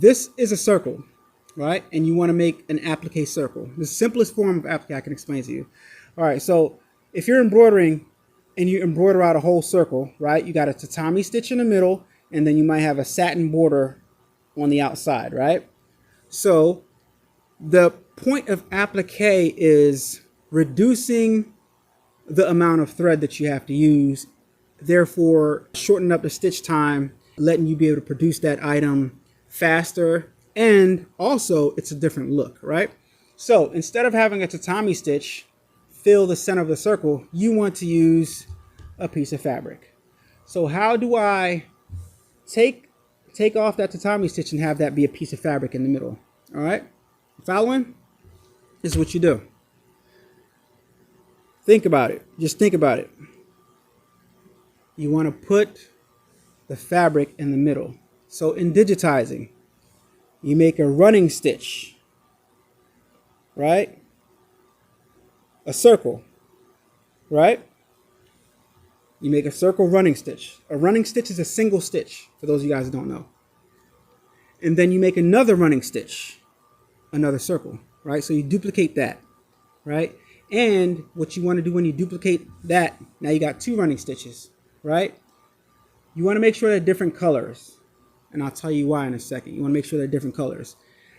this is a circle, right? And you want to make an applique circle. The simplest form of applique I can explain to you. All right, so if you're embroidering and you embroider out a whole circle, right? You got a tatami stitch in the middle, and then you might have a satin border on the outside, right? So the point of applique is reducing the amount of thread that you have to use, therefore shortening up the stitch time, letting you be able to produce that item faster, and also it's a different look, right? So instead of having a tatami stitch fill the center of the circle, you want to use a piece of fabric. So how do I take off that tatami stitch and have that be a piece of fabric in the middle? All right, following? This is what you do. Think about it. Just think about it. You want to put the fabric in the middle. So in digitizing, you make a running stitch, right? A circle, right? You make a circle running stitch. A running stitch is a single stitch, for those of you guys who don't know. And then you make another running stitch, another circle, right? So you duplicate that, right? And what you want to do when you duplicate that, now you got two running stitches, right? You want to make sure they're different colors. And I'll tell you why in a second. You want to make sure they're different colors.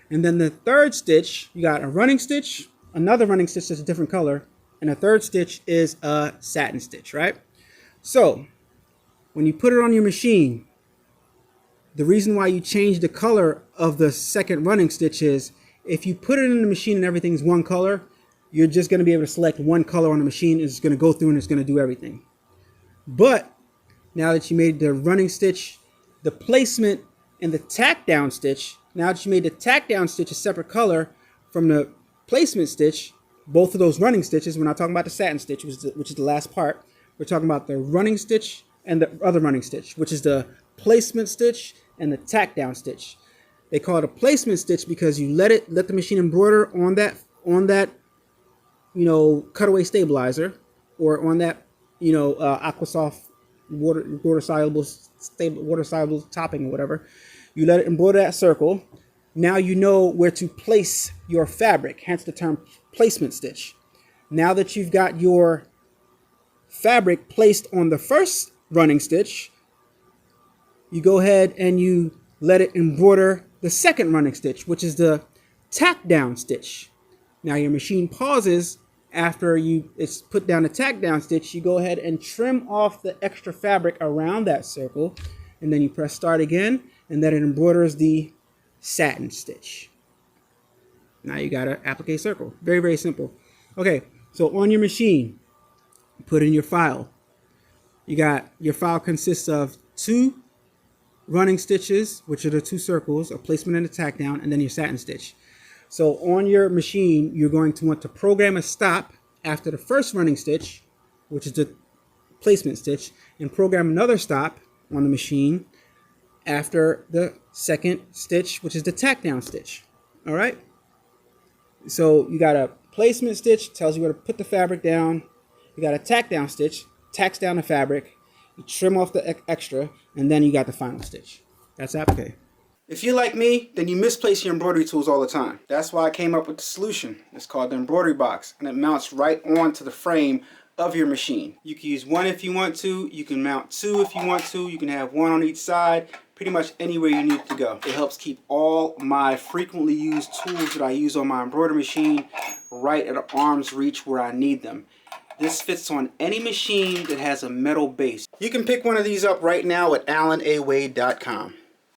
And then the third stitch, you got a running stitch, another running stitch that's a different color, and a third stitch is a satin stitch, right? So when you put it on your machine, the reason why you change the color of the second running stitch is if you put it in the machine and everything's one color, you're just going to be able to select one color on the machine. It's going to go through and it's going to do everything. But now that you made the running stitch, the placement, and the tack down stitch, now that you made the tack down stitch a separate color from the placement stitch, both of those running stitches, we're not talking about the satin stitch, which is the last part. We're talking about the running stitch and the other running stitch, which is the placement stitch and the tack down stitch. They call it a placement stitch because you let the machine embroider on that cutaway stabilizer, or on that Aquasoft water soluble topping or whatever. You let it embroider that circle. Now you know where to place your fabric, hence the term placement stitch. Now that you've got your fabric placed on the first running stitch, you go ahead and you let it embroider the second running stitch, which is the tack down stitch. Now your machine pauses after it's put down the tack down stitch. You go ahead and trim off the extra fabric around that circle, and then you press start again, and then it embroiders the satin stitch. Now you got an applique circle. Very, very simple. Okay, so on your machine, put in your file. Your file consists of two running stitches, which are the two circles, a placement and a tack down, and then your satin stitch. So on your machine, you're going to want to program a stop after the first running stitch, which is the placement stitch, and program another stop on the machine after the second stitch, which is the tack down stitch. All right. So you got a placement stitch, tells you where to put the fabric down. You got a tack down stitch, tacks down the fabric. You trim off the extra, and then you got the final stitch. That's applique. If you're like me, then you misplace your embroidery tools all the time. That's why I came up with the solution. It's called the Embroidery Box, and it mounts right onto the frame of your machine. You can use one if you want to. You can mount two if you want to. You can have one on each side. Pretty much anywhere you need it to go. It helps keep all my frequently used tools that I use on my embroidery machine right at arm's reach where I need them. This fits on any machine that has a metal base. You can pick one of these up right now at AlanAWade.com.